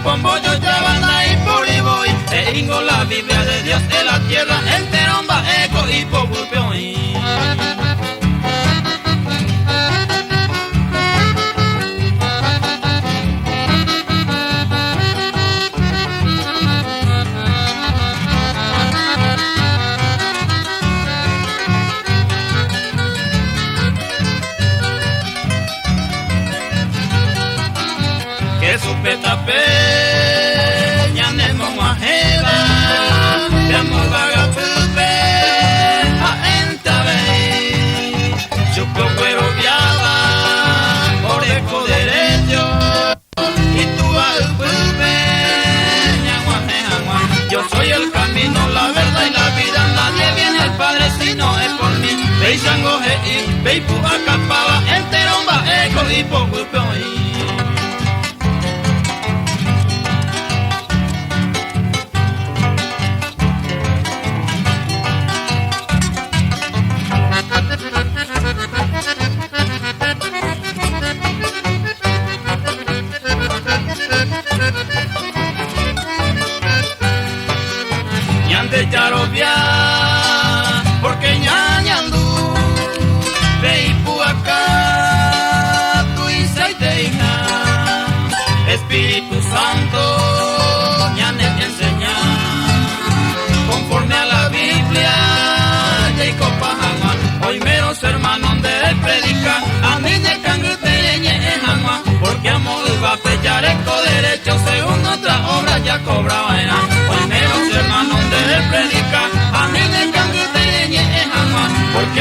pombo yo chavana y puriboy. E ingo la Biblia de Dios en la tierra, enteromba eco y populpeoy. Que su petape ya nemo majela ya mogaga pupe a entabe chupo cuero viaba por eco derecho y tú al pupe yo soy el camino, la verdad y la vida, nadie viene al Padre si no es por mí. Ve sangoje y ve pu acapaba enteromba eco y poco de charovia, porque ñañandú, veipu acá, tu isaiteina, Espíritu Santo, ñane enseña, conforme a la Biblia, Jacob Pajama, hoy meros hermanos de predica, a mí de cangretereñe en Jama, porque amor va a pechar eco derecho, según otra obra ya cobraba en hoy meros hermanos de predica, a mí de cangretereñe en Jama, porque